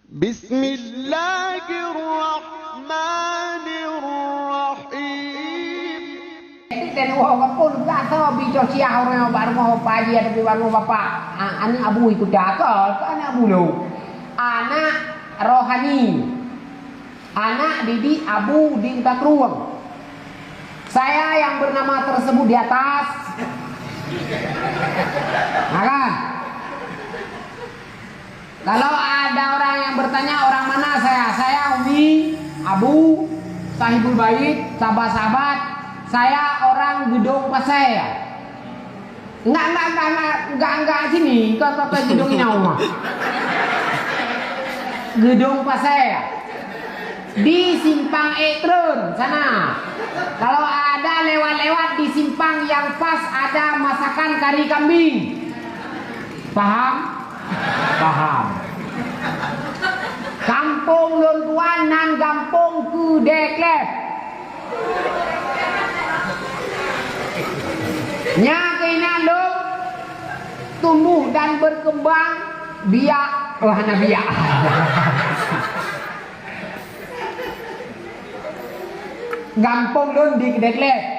Bismillahirrahmanirrahim. Dan orang pun tak tahu bicara siapa orang baru mau pagi tapi baru bapak anak abu ikut dakal ke anak abu lo anak rohani anak didik abu di Takruang. Saya yang bernama tersebut di atas. Nah kan? Kalau ada orang yang bertanya orang mana saya Umi, Abu, Sahibul Bait, sahabat-sahabat, saya orang Gedong Pasir. Enggak sini, kau Gedong ini rumah. Gedong Pasir. Di Simpang Etrun sana. Kalau ada lewat-lewat di simpang yang pas ada masakan kari kambing. Paham? Paham. Kampung Lontuan nan kampung Kudeklep. Nya kena lo tumbuh dan berkembang biak hana biak. Gampung lun di Kudeklep.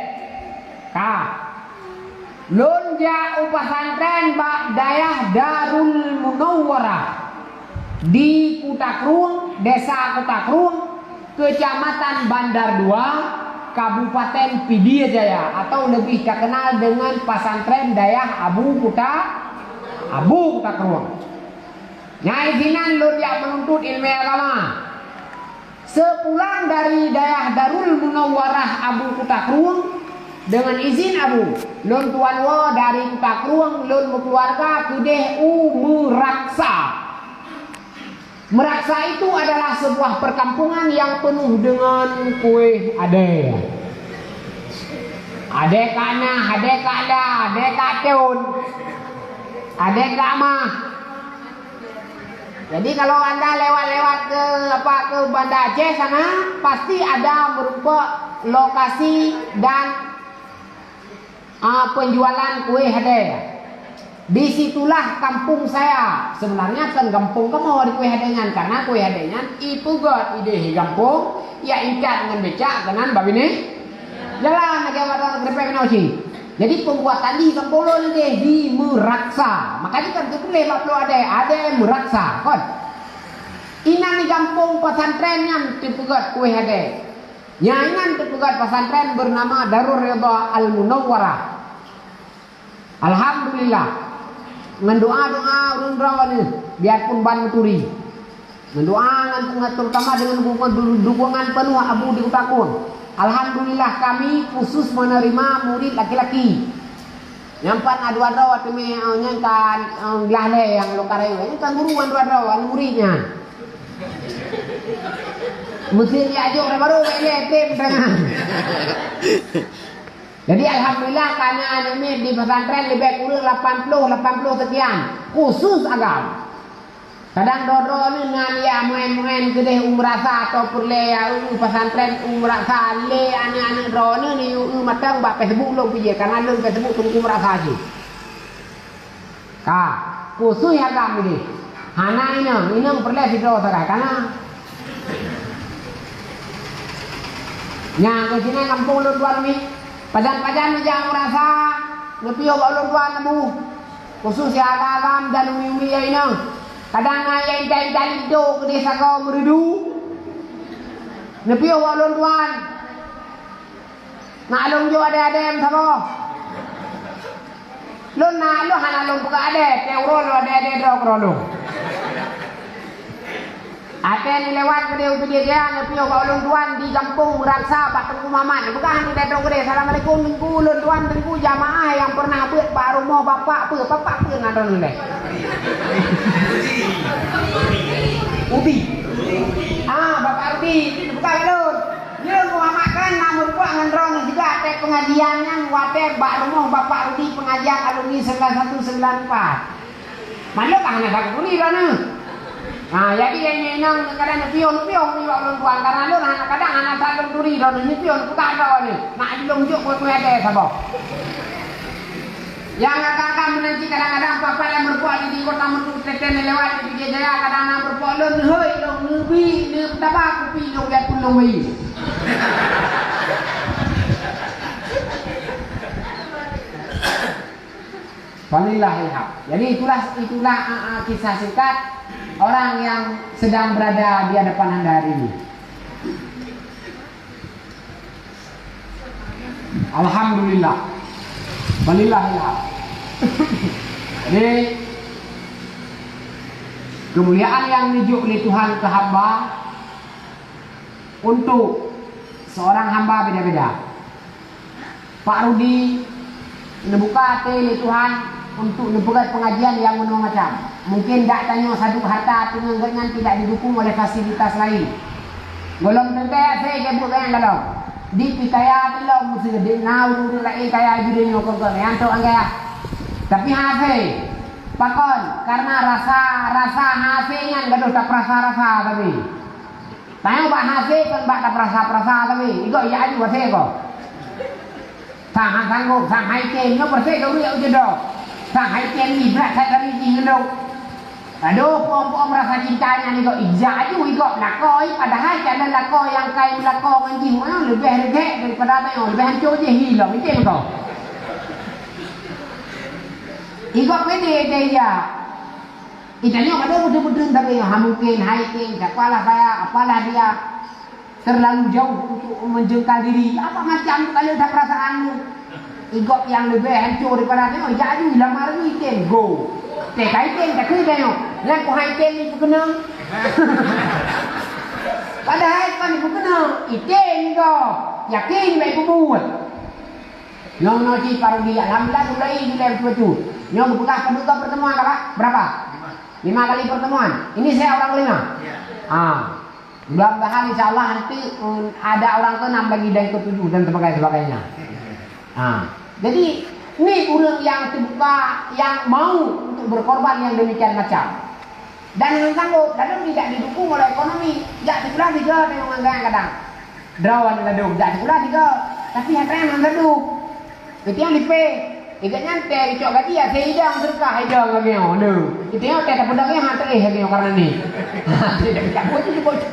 Lun ja pesantren Dayah Darul Munawwarah di Kutakruang, Desa Kutakruang, Kecamatan Bandar 2, Kabupaten Pidie Jaya, atau lebih terkenal dengan pesantren Dayah Abu Kutakruang. Nyai sinan lun ja menuntut ilmu agama. Sepulang dari Dayah Darul Munawwarah Abu Kutakruang, dengan izin Abu, lun tuan wo dari Kutakruang, lun berkeluarga kudeh Meraksa. Meraksa itu adalah sebuah perkampungan yang penuh dengan kue ade. Ade kana, ade kada, ade kateun, ade kama. Jadi kalau Anda lewat-lewat ke Banda Aceh sana, pasti ada berupa lokasi dan penjualan kue hadiah. Disitulah kampung saya. Sebenarnya kan kampung kamu di kue hadiahnya, karena kue hadiahnya itu god ide kampung ya ikat dengan becak dengan babi ini jalan lagi ada grepek nasi. Jadi pembuatan di kampung lo ni di Meraksa. Makanya kan boleh lo ada Meraksa kan. Ina di kampung pesantrennya tipu god kue hadiah. Nyanyian petugas pesantren bernama Darul Ridha Al Munawwarah. Alhamdulillah. Mendoa-doa urun-rawan biarpun ban meturi. Mendoa terutama dengan dukungan penuh Abu di Kutakun. Alhamdulillah kami khusus menerima murid laki-laki. Nyampan adu-adu waktu nyangkan glale yang lokare ini kan guru adu-adu muridnya. Mesin diajuk baru tim dengan. Jadi alhamdulillah karena ini di pesantren lebih kurang 80 sekian khusus agam. Kadang dodo ni dengan ya main-main kedai umrasa atau perle ya pesantren umrasa le anak-anak dodo ni matang bak Facebook lo pergi karena lo Facebook tunggu umrasa je. Khusus agam ni. Hana ini perle video sakai karena yang ke sini kampung lu tuan ni padan-padan jangan merasa lebih awak lu tuan Abu khusus ya agam dan umi-umi ya ini kadang ayah intai-intai do ke desa kau meridu lebih awak lu tuan nak alung jo ada yang sama lu nak lu hana alung buka ada teuro lu ada do kerolu ada yang lewat ke dia lebih awak lu tuan di kampung Meraksa Pak Tengku Mamat bukan di datang ke dia assalamualaikum tengku lu tuan tengku jamaah yang pernah buat pak rumah bapak ngadon le Ubi bapak Ubi bukan lu dia Muhammad kan namun kuat ngendrong juga ada pengajian yang wate pak rumah bapak Ubi pengajian alumni 9194 mana kan ada kuli kan jadi yang nyenang kadang pion ni orang tuan karena lu kadang anak salung duri dan ni pion tak ada ni nak dilunjuk kue ada sabah yang agak-agak menanti kadang-kadang papa yang berbuat di kota Meru teten lewat di Pidie Jaya kadang-kadang berbuat lun hoi kupi ni betapa kupi long dia pun long bayi. Walillahilham. Jadi itulah kisah singkat orang yang sedang berada di hadapan Anda hari ini. Alhamdulillah. Walillahilham. Jadi kemuliaan yang dijuk oleh Tuhan ke hamba untuk seorang hamba beda-beda. Pak Rudi membuka hati oleh Tuhan untuk membuat pengajian yang macam. Mungkin tak tanya satu harta dengan tidak didukung oleh fasilitas lain. Golong tentai saya kebut yang kalau di pikaya belum mesti di nau dulu lagi kaya jadi nyokong yang tu angka. Tapi hafe pakon karena rasa hafenya gaduh tak rasa tapi. Tahu pak hafe kan tak rasa tapi. Iko ya aja wase ko. Sang sanggup sang hai ken nó perse kau dia je dah. Sang hai ken ni berat saya dari ni hendok. Aduh pom rasa cintanya ni kok ija aju iko lakoi padahal jalan lakoi yang kai lakoi menjing mana lebih regek daripada tengok lebih hancur je hilang macam kau. Iko pede dia. Itanya ada betul-betul tapi mungkin hai ken apalah saya apalah dia terlalu jauh untuk menjengkal diri. Apa macam kalau dah perasaanmu? Igok yang lebih hancur daripada tengok jaju lamar ni ken go. Teh kaitin tak kena tengok. Yang ku haitin ni ku kena. Padahal kan ku kena. Itin kau. Yakin baik ku buat. Nyong noci paru dia. Alhamdulillah mulai nilai betul-betul. Nyong buka kebuka pertemuan berapa? 5 kali pertemuan. Ini saya orang kelima. Mudah-mudahan insya Allah nanti ada orang ke-6 lagi dari ke-7 dan sebagainya. Jadi ini orang yang terbuka, yang mau untuk berkorban yang demikian macam. Dan yang sanggup, dan tidak didukung oleh ekonomi. Jak sekolah juga tengok kadang-kadang. Drawan laduk, jak sekolah juga. Tapi yang laduk. Itu yang dipe. Ikat nyantai, cok gaji ya, saya hidang serkah hidang lagi. Itu yang tak pedang yang hantar lagi karena ni. Tidak bisa bocor.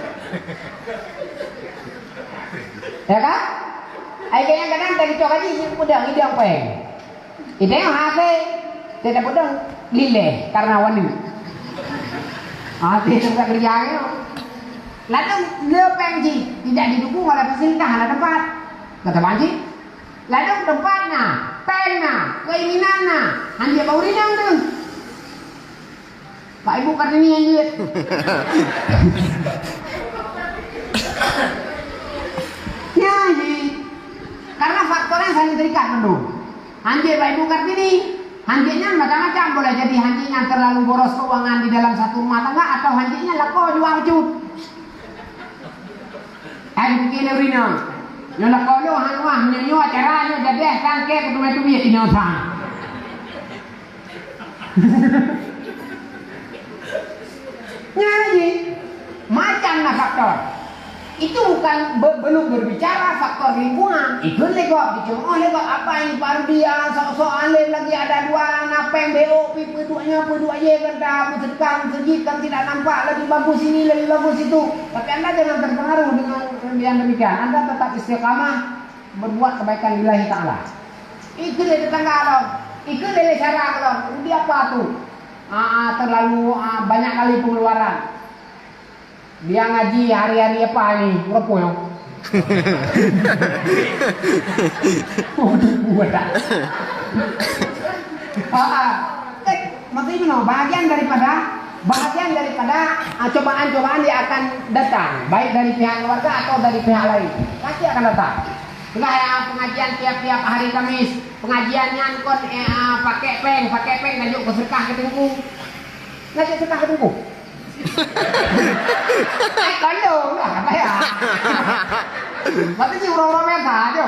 Ya kan? Ayah kadang tak cok gaji, pedang hidang peng. Itu yang hasil tidak pedang lileh karena wani. Hati tak kerjanya. Lalu lepeng ji tidak didukung oleh fasilitas ada tempat. Kata banci. Lalu tempatnya, pengnya, keinginannya, hanya bau rinang tu. Pak Ibu Kartini yang lihat. Ya ji. Karena faktornya saling terikat penuh. Hanjir Pak Ibu Kartini, hanjirnya macam-macam boleh jadi hanjirnya terlalu boros keuangan di dalam satu rumah tangga atau hanjirnya lako jual cut. Bikin urina, yang lako lo hanwah menyanyi acaranya jadi sangke ketemu biar inatan. Nyanyi macam faktor. Itu bukan belum berbicara faktor lingkungan. Itu legok dicemooh legok apa ini baru dia sok-sok alim lagi ada dua napeng BO peduanya ye kata sedekah masjid kan tidak nampak lagi bagus ini lagi bagus itu. Tapi Anda jangan terpengaruh dengan yang demikian. Anda tetap istiqamah berbuat kebaikan lillahi ta'ala. Itu dari tetangga lo. Itu dari cara lo. Dia apa tuh? Terlalu banyak kali pengeluaran. Dia ngaji hari-hari apa ni? Berapa yang? Buat tak? Maksudnya itu bahagian daripada cobaan-cobaan dia akan datang, baik dari pihak keluarga atau dari pihak lain, pasti akan datang. Enggak ya pengajian tiap-tiap hari Kamis, pengajiannya kon pakai peng ngajuk ke sedekah ke tengku, ngajuk sedekah ke tengku. Kalau lah apa ya? Berarti si orang-orang biasa aja.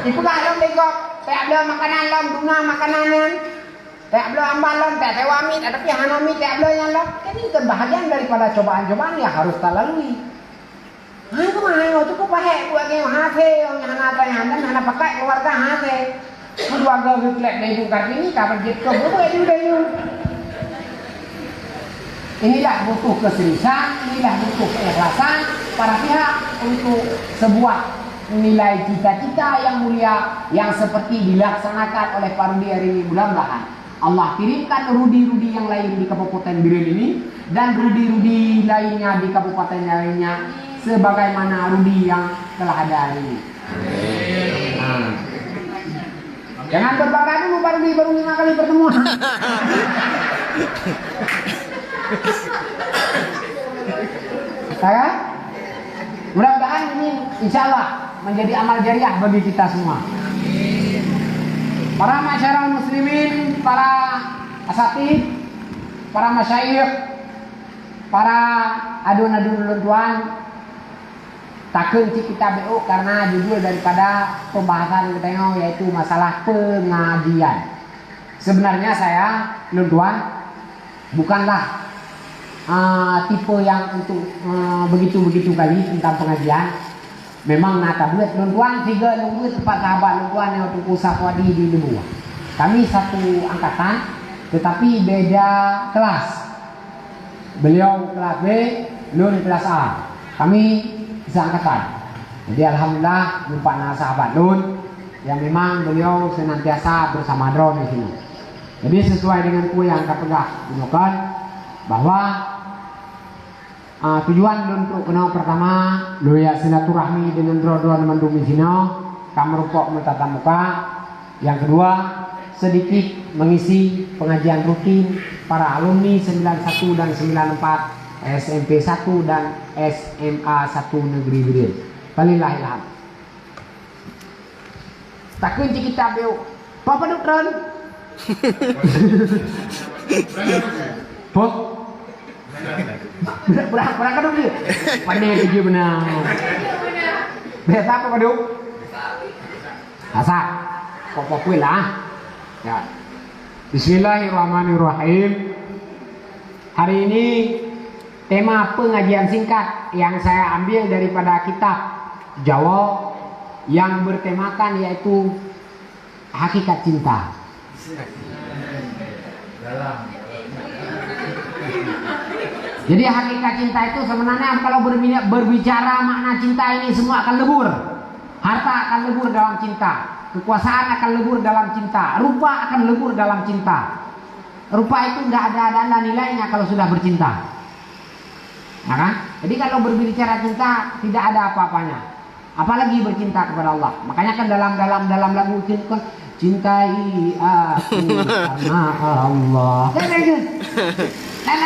Ibu kalau legok, tak ada makanan lom, bunga makanan, tak ada ambal lom, tak ada wamit, tapi hanami tak ada yang lom. Ini kebahagiaan daripada cobaan-cobaan yang harus kita lalui. Itu mah cukup baik buat yang hasil, yang apa yang anda pakai keluarga hasil. Keluarga berkelak dari Ibu Kartini, kapan jadi kau berbuat juga you. Inilah butuh keseriusan, inilah butuh keikhlasan para pihak untuk sebuah nilai cita-cita yang mulia yang seperti dilaksanakan oleh Pak Rudi hari ini. Mudah-mudahan Allah kirimkan rudi-rudi yang lain di Kabupaten Biren ini dan rudi-rudi lainnya di kabupaten lainnya sebagaimana rudi yang telah ada hari ini. Nah. Jangan berbangga dulu Pak Rudi, baru 5 kali pertemuan. Ya, mudah-mudahan ini insya Allah menjadi amal jariah bagi kita semua. Para masyarakat muslimin, para asatid, para masyayikh, para adun-adun tuan, takkan kita BO karena judul daripada pembahasan kita yaitu masalah pengajian. Sebenarnya saya tuan bukanlah tipe yang untuk begitu-begitu kali tentang pengajian. Memang nata duit tuan tiga nunggu tempat sahabat tuan yang untuk usaha wadi di Lebu. Kami satu angkatan tetapi beda kelas. Beliau kelas B, Lun kelas A. Kami seangkatan. Jadi alhamdulillah jumpa sahabat Lun yang memang beliau senantiasa bersama drone di sini. Jadi sesuai dengan kue yang kita pegang, gunakan bahwa tujuan untuk kenal pertama loya silaturahmi dengan drone mendumi sino kamerupok mentatap muka. Yang kedua sedikit mengisi pengajian rutin para alumni 91 dan 94 SMP 1 dan SMA 1 Negeri Biren. Walillahilhamd. Takun kita beo. Papa dokter. Pok. Berapa kadung dia? Pandai kerja benar. Biasa apa kadung? Asak. Pokok kue lah. Ya. Bismillahirrahmanirrahim. Hari ini tema pengajian singkat yang saya ambil daripada kitab Jawa yang bertemakan yaitu hakikat cinta. Jadi hakikat cinta itu sebenarnya kalau berbicara makna cinta ini semua akan lebur. Harta akan lebur dalam cinta. Kekuasaan akan lebur dalam cinta. Rupa akan lebur dalam cinta. Rupa itu tidak ada nilainya kalau sudah bercinta. Ya kan? Jadi kalau berbicara cinta tidak ada apa-apanya. Apalagi bercinta kepada Allah. Makanya kan dalam lagu itu kan cintai aku karena Allah. Nah,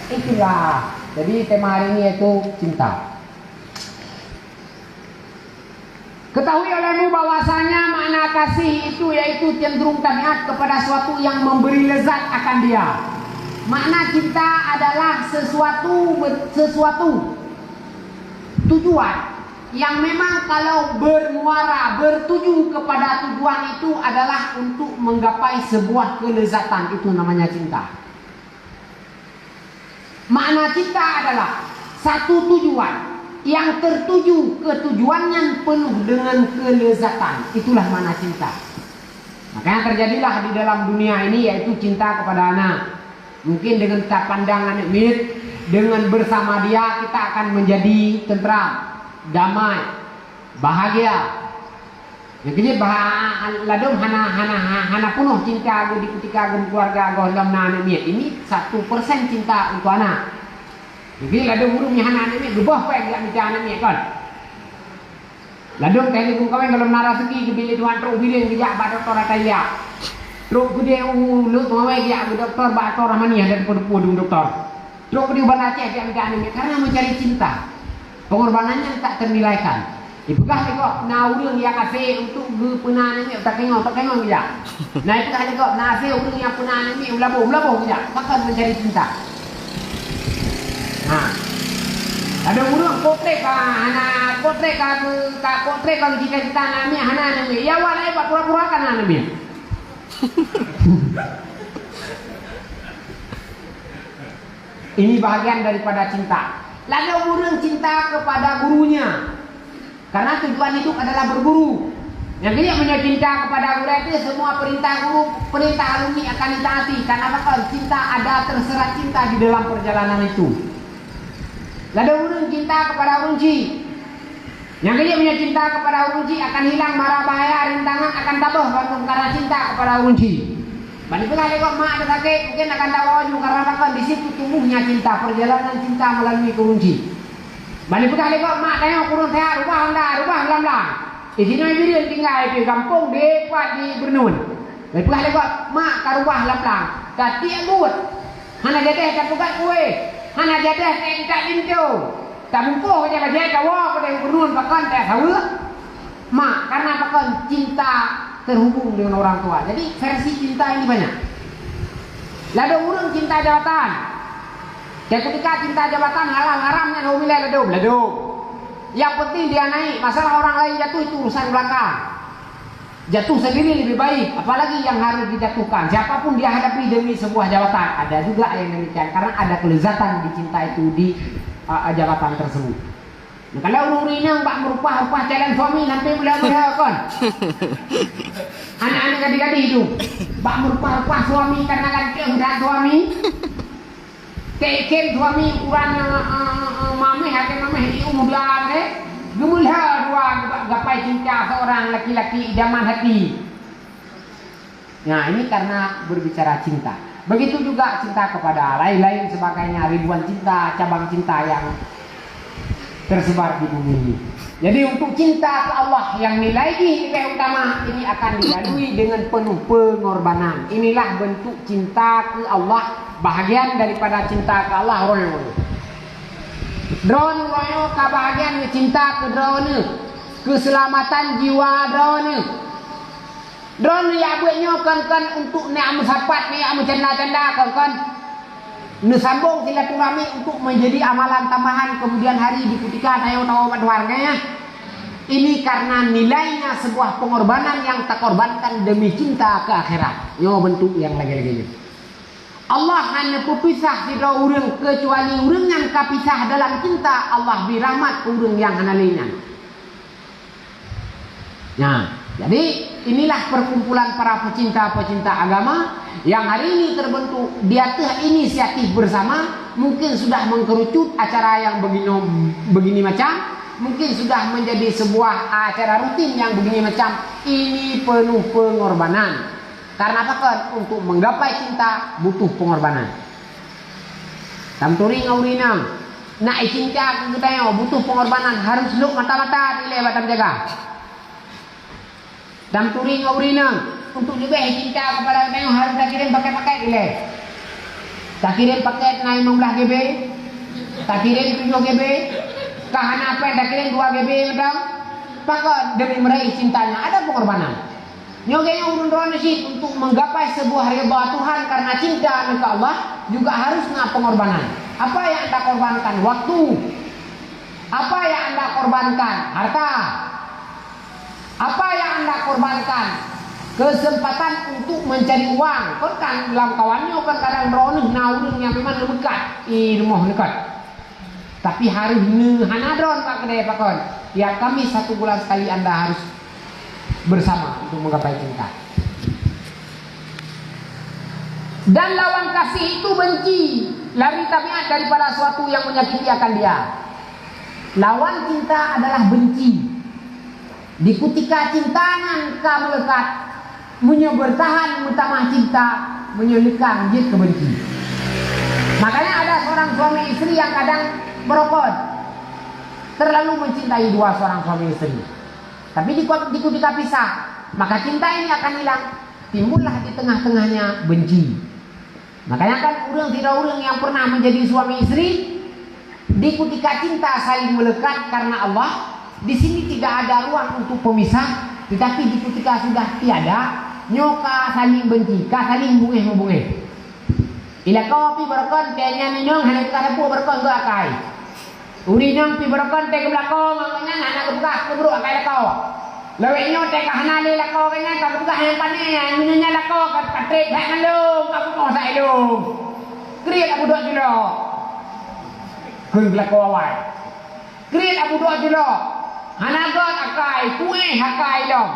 itulah. Jadi tema hari ini yaitu cinta. Ketahui olehmu bahwasanya makna kasih itu yaitu cenderung tabiat kepada suatu yang memberi lezat akan dia. Makna cinta adalah sesuatu tujuan yang memang kalau bermuara bertuju kepada tujuan itu adalah untuk menggapai sebuah kelezatan, itu namanya cinta. Makna cinta adalah satu tujuan yang tertuju ke tujuannya penuh dengan kelezatan, itulah makna cinta. Makanya terjadilah di dalam dunia ini yaitu cinta kepada anak. Mungkin dengan kita pandang anak mit, dengan bersama dia kita akan menjadi tentram, damai, bahagia. Yang kejut ladum hana penuh cinta di ketika keluarga dalam anak mit. Ini 1% cinta untuk anak. Jadi ladum burungnya hana anak mit, gebah pek gak minta anak mit kan. Ladum teknik kawin kalau narasegi kebili tuan truk bilin kejak bak doktor ataya. Truk gede lu tuan wei kejak doktor bak doktor ramania dan podung doktor. Truk di uban Aceh dia minta anak mit karena mencari cinta. Pengorbanannya tak ternilaikan. Ipegah tengok naurung yang kasih untuk penana ni tak tengok dia. Nah itu kan tengok nasi untuk yang penana ni ulabo dia. Takkan mencari cinta. Nah. Ada urang kotrek anak kotrek kalau cita-cita nami anak nami. Ya walai buat pura-pura kan nami. Ini bahagian daripada cinta. Lalu orang cinta kepada gurunya. Karena tujuan hidup adalah berguru. Yang dia punya cinta kepada Allah itu semua perintah alumni akan ditaati. Karena apa? Cinta ada terserat cinta di dalam perjalanan itu. Ada orang cinta kepada urunci. Yang dia punya cinta kepada urunci akan hilang mara bahaya rintangan akan tabah bantu karena cinta kepada urunci. Bani pernah lekok mak ada sakit mungkin akan dakwah juga karena apa? Di situ tumbuhnya cinta perjalanan cinta melalui urunci. Bani pernah lekok mak tanya kurun saya rubah belam-belam. Di sini dia tinggal di kampung di Bernun. Bani pernah lekok mak karubah belam-belam. Kati agut. Hana jadeh tak bukan kue. Hana jadeh tak pintu. Tak bungkuh je bagai kawa pada Bernun pakan tak tahu. Mak karena pakan cinta terhubung dengan orang tua. Jadi versi cinta ini banyak. Lada urang cinta jabatan. Dan ketika cinta jabatan halal haramnya no milih lado. Yang penting dia naik. Masalah orang lain jatuh itu urusan belakang. Jatuh sendiri lebih baik. Apalagi yang harus dijatuhkan. Siapapun dia hadapi demi sebuah jabatan. Ada juga yang demikian. Karena ada kelezatan di cinta itu di jabatan tersebut. Nah, kalau orang ini mbak merupah calon suami sampai mula-mula kan. Anak-anak gadis-gadis itu mbak merupah suami karena kan kehendak suami. Keken suami ukuran mameh hakim mameh di umur dia gemulha dua gapai cinta seorang laki-laki idaman hati. Nah, ini karena berbicara cinta. Begitu juga cinta kepada lain-lain sebagainya, ribuan cinta, cabang cinta yang tersebar di bumi ini. Jadi untuk cinta ke Allah yang nilai utama ini akan dilalui dengan penuh pengorbanan. Inilah bentuk cinta ke Allah, bahagian daripada cinta ke Allah. Drone royo kebahagiaan cinta ke drone, keselamatan jiwa drone. Drone ya buatnya kan untuk ni amu sapat ni amu canda-canda kan. Sambung silaturahmi untuk menjadi amalan tambahan kemudian hari di ketika tayo tahu warganya. Ini karena nilainya sebuah pengorbanan yang tak korbankan demi cinta ke akhirat. Yo bentuk yang lagi-laginya. Allah hanya pepisah tidak urang kecuali urang yang kapisah dalam cinta Allah beri rahmat urang yang hanalinya. Nah, jadi inilah perkumpulan para pecinta-pecinta agama yang hari ini terbentuk di atas inisiatif bersama. Mungkin sudah mengkerucut acara yang begini macam, mungkin sudah menjadi sebuah acara rutin yang begini macam. Ini penuh pengorbanan. Karena apa kan? Untuk menggapai cinta butuh pengorbanan. Tamturi ngaurinang nak cinta kita butuh pengorbanan, harus luk mata-mata dileh batam jaga. Dan turing ngaurinang untuk lebih cinta kepada kita harus tak kirim pakai-pakai dileh. Tak kirim paket naik 16 GB, tak kirim 7 GB, kahana apa tak kirim 2 GB madam. Pakai demi meraih cintanya ada pengorbanan. Nyogenya urun-urun sih untuk menggapai sebuah ridha Tuhan karena cinta kepada Allah juga harus ngap pengorbanan. Apa yang Anda korbankan? Waktu. Apa yang Anda korbankan? Harta. Apa yang Anda korbankan? Kesempatan untuk mencari uang. Kan dalam kawannya kan kadang drone naurun yang memang dekat di rumah dekat. Tapi harus hana drone Pak kedai Pak kon. Ya kami 1 bulan sekali Anda harus bersama untuk menggapai cinta. Dan lawan kasih itu benci, lari tabiat daripada suatu yang menyakiti akan dia. Lawan cinta adalah benci. Di ketika cintangan kamu lekat, bertahan utama cinta, menyulikkan jid kebenci. Makanya ada seorang suami istri yang kadang berokod, terlalu mencintai seorang suami istri. Tapi di ketika pisah, maka cinta ini akan hilang. Timbullah di tengah-tengahnya benci. Makanya kan urang yang pernah menjadi suami istri, di ketika cinta saling melekat karena Allah, di sini tidak ada ruang untuk pemisah. Tetapi di ketika sudah tiada, nyoka saling benci, saling bungeh. Ila kau pi berkon tanya minong hanya kita hepu berkon go akai. Urinang pi berkon te ke belakang makanya anak kebuka keburu akai kau. Leweknya te kahana le lakau kanya ka kebuka hang pane minanya lakau ka katrek hang lu ka ko sa lu. Kriat abu dok jilo. Kun belakau awai. Kriat abu dok jilo. Hana got akai kue hakai dong.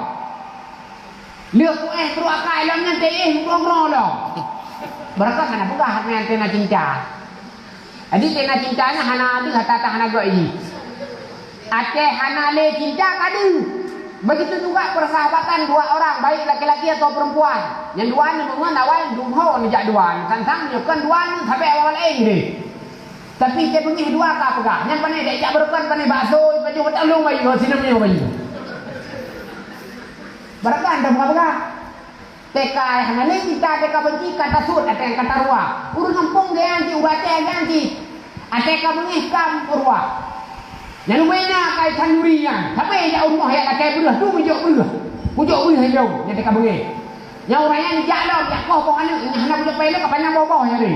เลือกกูterus akai lo ngan teh ngong lo beraka kana buka ngan tena cinta adi tena cintanya hana adu hata hana goi ate hana le cinta kadu begitu juga persahabatan dua orang baik laki-laki atau perempuan yang dua ni menguan awal dumho ni jak dua tantang nyokan dua ni sampai awal deh tapi dia punya dua ka pegah yang pandai dak jak berkan pandai bakso baju betalung bayu sini punya bayu beraka anda buka teka hana le kita teka benci kata sud ate kata ruah urang kampung dia anti ubace ganti ate ka mengikam urwa yang lumena kai tanurian tapi ya rumah ya kai belah tu pujuk belah jauh yang teka bengi yang orangnya jak dah jak kau anak hana pujuk pele ka panjang bawah ya ni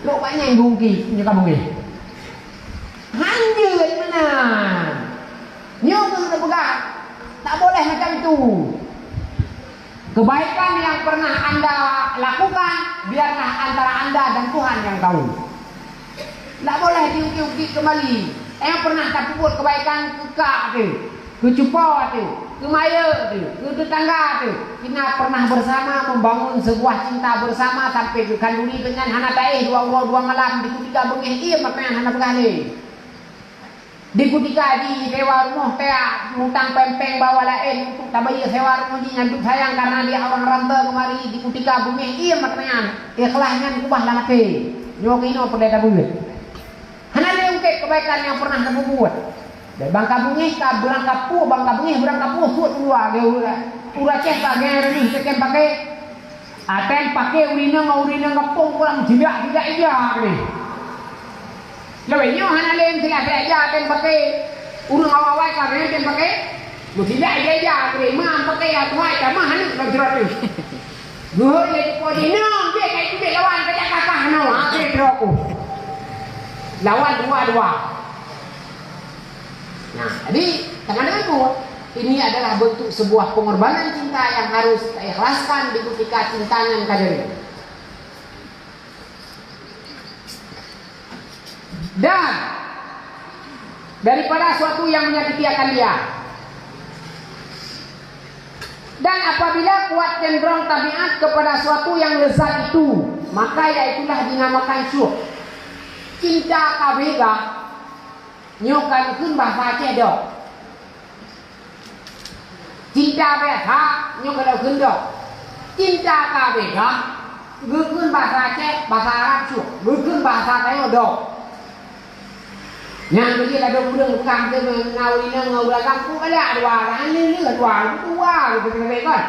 lo banyak gungki punya ka bengi hanjut mana nyok tu pegang tak boleh macam tu. Kebaikan yang pernah anda lakukan biarlah antara anda dan Tuhan yang tahu. Tak boleh diungkit kembali. Yang pernah tak buat kebaikan ke kak tu, ke cupa tu, ke maya tu, ke tetangga tu. Kita pernah bersama membangun sebuah cinta bersama sampai ke kanduri dengan hana taih dua malam di ketika bengih ia makanya hana bergali. Di ketika di sewa rumah teh mutang pempeng bawa lain untuk tabayar sewa rumah di nyanduk sayang karena dia orang rantau kemari di ketika bumi iya maknanya ikhlasnya kubah lamake nyokino pendeta buat hana leungke kebaikan yang pernah kamu buat dari bangka bumi ka berangka pu bangka bumi berangka pu suat dua ura ceh bagai ni sekian pakai aten pakai urina ngapung kurang tidak iya ni lebihnya hana lem tidak aja kan pakai urang awal kan kan pakai mesti aja ke mam pakai tuai sama hana tak jerat tu gua le ko di no dia kai tu lawan kerja kakak no akhir aku lawan dua nah jadi tangan aku ini adalah bentuk sebuah pengorbanan cinta yang harus kita ikhlaskan di ketika cintanya kadang dan daripada suatu yang menyakiti akan dia dan apabila kuat cenderung tabiat kepada suatu yang lezat itu maka yaitulah dinamakan syuh cinta kabega nyokan kun bahasa Aceh dok cinta biasa nyokan kun dok cinta kabega gukun bahasa Aceh bahasa Arab syuh gukun bahasa Tayo dok yang bagi ada budak bukan dia ngau kampung ada dua ni dua gitu kan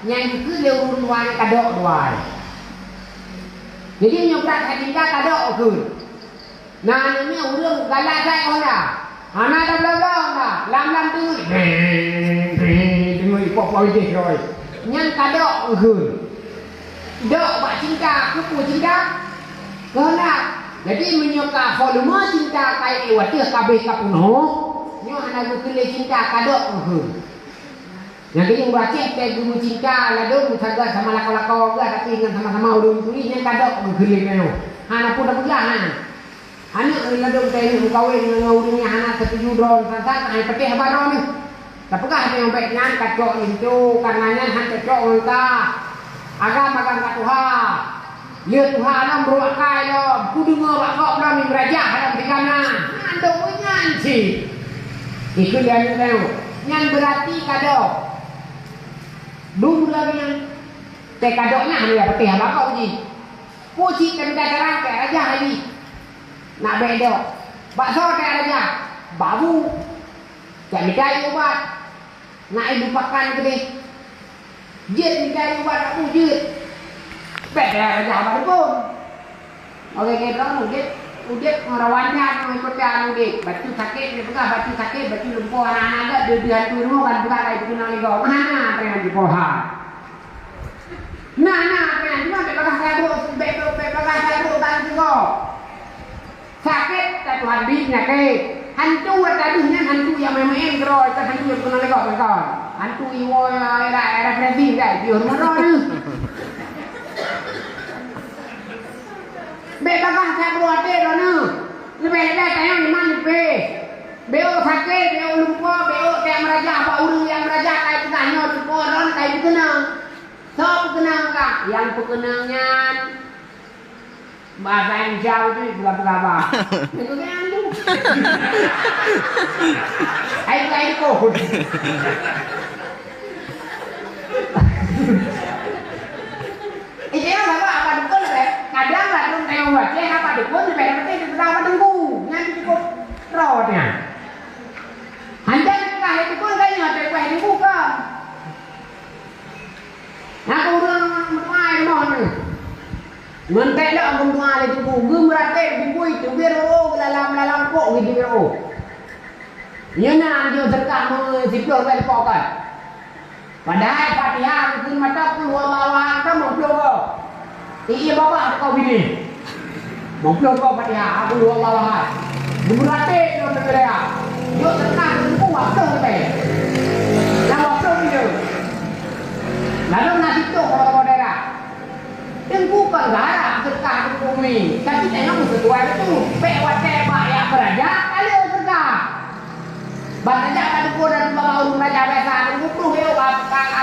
yang itu dia urun dua kadok dua jadi nyobrak hadinda kadok ke nah ini urang galak saya ona ana dah belakang dah lam tu dengar pop dia roy yang kadok ke dok bak cinta kupu cinta kena jadi menyuka volume cinta kai lewat kabeh kapuno nyo ana gukele cinta kadok yang ini baca teh guru cinta ladung saga sama lako-lako ga tapi dengan sama-sama ulun tuli yang kadok gukele nyo ana pun dah pegang ana ladung teh ni kawin dengan ulunnya ana setuju dron sansan ai petih baron ni tapi kan yang baik ngan kadok itu karenanya han cocok ngata agama Tuhan lihat Tuhan nam beruak kai lo kudu ngawak kok nami berajah hadap dikana ngandong nyanci itu yang yang berarti kadok dulu lagi teh kadoknya ya peti apa kau ji puji kan cara kayak raja lagi nak bedo bakso kayak raja babu kayak midai ubat nak ibu pakan gede jet midai ubat aku jet beda raja apa pun oke kita udah ngerawannya ikut anu dik batu sakit dia pegang batu sakit batu lumpuh anak-anak dia dihantu rumah kan bukan lagi itu nang ligo mana pengen di pohon nah pengen cuma pegang saya bu pegang saya bu tan ligo sakit tak Tuhan bisnya ke hantu tadinya hantu yang main keroi tak hantu yang nang ligo kan hantu iwo era Freddy kan di rumah roy bebas saya buat deh loh, lebih tayang di mana be, Beo sakit, beo lupa, beo kayak meraja apa urang yang meraja kayak tanya di koran kayak dikenang. So kenang kak, yang pekenangnya bahasa yang jauh itu berapa? Itu kan tu. Air kau. Ini apa dukun le? Kadang lah dukun tengok baca apa dukun di bawah itu sudah apa tunggu, nanti cukup rawatnya. Hanya kita itu pun kayaknya ada yang ini bukan. Nah orang main mana? Mentek dah orang tua itu buku merata buku itu biar lalam kok gitu biar Ia nak dia terkak mensipul pada pokat. Padahal Fatihah itu mata keluar lawan kan mengkeluar. Iya bapak kau bini. Mengkeluar kau Fatihah aku keluar lawan. Berarti dia bergerak. Dia terkak buku waktu kita. Nama waktu dia. Lalu nasi tu kalau daerah. Dan bukan garang terkak bumi. Tapi tengok sesuai itu. Pewat tebak yang beraja kalau terkak. Banda jangan dukung dan bawa raja biasa dukung dia kakak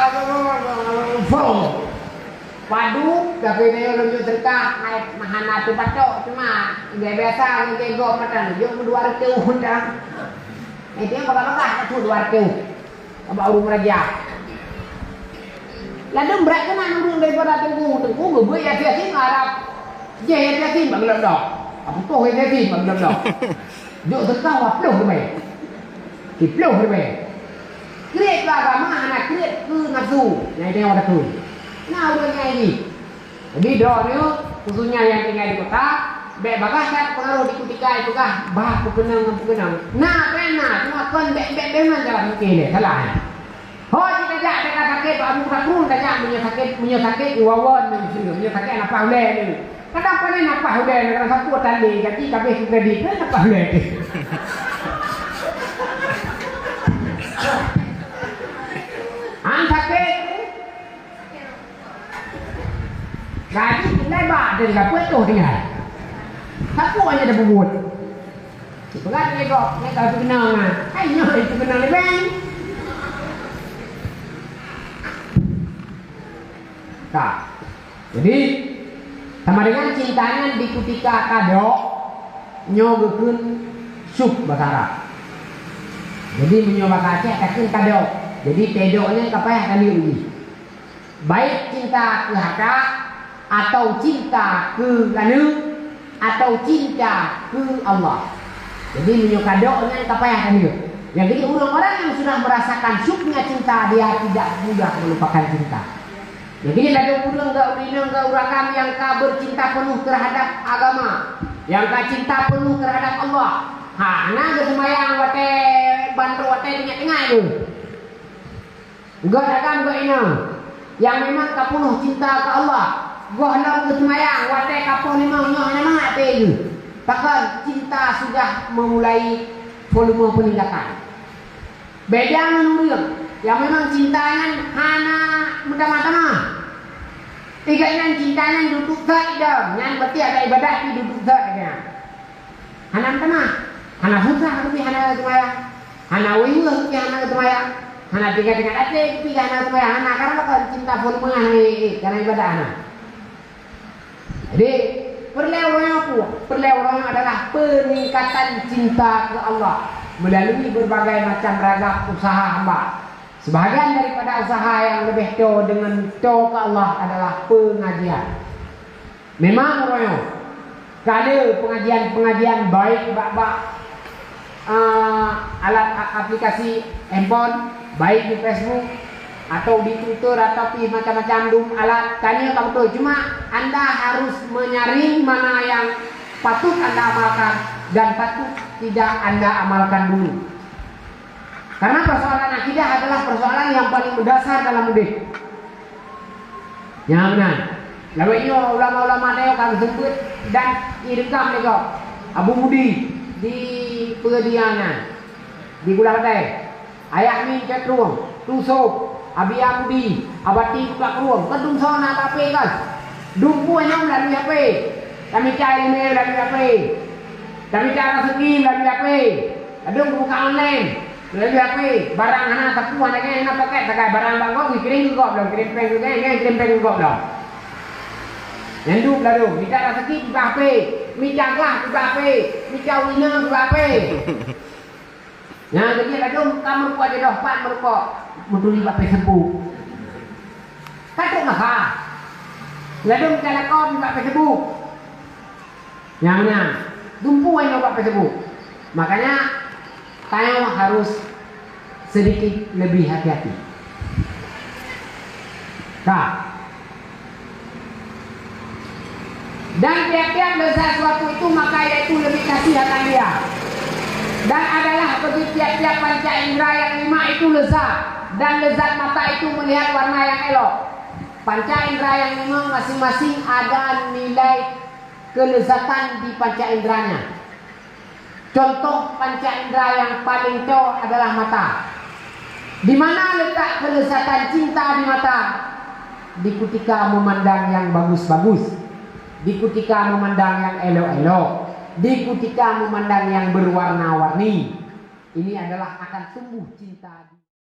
padu tapi dia lebih terkah naik mahana tu pacok cuma dia biasa dia go macam dia berdua ribu undang itu yang kalau tu 200 bawa raja lalu berat kena nunggu daripada tunggu ngebui ya dia sih ngarap dia ya sih belum dok apa tu dia sih belum dok dia terkah wapluh tu baik Diploh berbeza. Kreat agama anak kreat ke nafsu. Yang itu yang ada tu. Nah udahnya ini. Jadi doanya khususnya yang tinggal di kota, bek bagas pengaruh di kutika itu kah, bah pukenang. Nah kena cuma kon bek memang jalan mungkin deh salah. Oh kita jak sakit abu takrun tak punya sakit iwawan punya sakit apa boleh ni. Kadang panen apa boleh kadang satu tali jadi kabeh kredit kan apa boleh. Sakit gaji kita lebar dan dapat tu tinggal satu aja dah bubut berat ni kok nak tahu kenal nah ayo itu kenal lebih tak jadi sama dengan cintanya di ketika kado nyogekeun sup bahasa Arab jadi menyoba Aceh kasih kado. Jadi pedoknya kapaya kali ini. Baik cinta ke harta atau cinta ke lanu atau cinta ke Allah. Jadi menyokadoknya kapaya kali. Yang jadi orang-orang yang sudah merasakan syuknya cinta dia tidak mudah melupakan cinta. Jadi ada orang kami yang bercinta penuh terhadap agama, yang cinta penuh terhadap Allah. Nah semayang wate bantu wate tengah-tengah itu. Gak dagang gak ina yang memang kapunuh cinta ke Allah gak hendak bersemayang watai kapuh memang nyoh memang apa itu takkan cinta sudah memulai volume peningkatan beda menurut yang memang cintanya hana muda-mata tiga cintanya duduk tak idam yang berarti ada ibadah di duduk tak hana tanah hana susah tapi hana semayang hana wiyuh tapi hana semayang Hana tiga ate tiga anak supaya anak karena kan cinta volume karena ibadah anak. Jadi perlewanya adalah peningkatan cinta ke Allah melalui berbagai macam ragam usaha hamba. Sebahagian daripada usaha yang lebih to dengan to ke Allah adalah pengajian. Memang royo kada pengajian baik bak alat aplikasi handphone baik di Facebook atau di Twitter atau di macam-macam alat tanya kamu tahu cuma anda harus menyaring mana yang patut anda amalkan dan patut tidak anda amalkan dulu karena persoalan akidah adalah persoalan yang paling mendasar dalam hidup ya benar lalu ini ulama-ulama dia kan sebut dan direkam juga Abu Mudi di Pegadianan di Gula Batai ayah min ketruang tusuk abi ambi abati tak ruang kedung sona tapi kan dumpu nyom lalu apa kami cari mail lalu apa kami cara segi lalu apa Adung buka online. Lebih apa? Barang anak tapuan lagi enak pakai, tak kayak barang bangkok dikirim juga belum, kirim peng juga, kirim peng juga belum. Nyandu lalu, kita rasa sakit juga apa? Micanglah juga apa? Micau ini juga apa? Nah, jadi lalu kamu kuat jadi dapat merokok, muduli apa sembuh. Kata maka, lalu kalau kau juga apa sembuh. Yang dumpu yang apa sembuh. Makanya tayo harus sedikit lebih hati-hati. Dan tiap-tiap lezat suatu itu maka yaitu lebih kasih akan dia. Dan adalah bagi tiap-tiap panca indera yang 5 itu lezat. Dan lezat mata itu melihat warna yang elok. Panca indera yang 5 masing-masing ada nilai kelezatan di panca inderanya. Contoh panca indera yang paling jauh adalah mata. Di mana letak kelezatan cinta di mata? Di ketika memandang yang bagus-bagus, di ketika memandang yang elok-elok, di ketika memandang yang berwarna-warni. Ini adalah akan tumbuh cinta.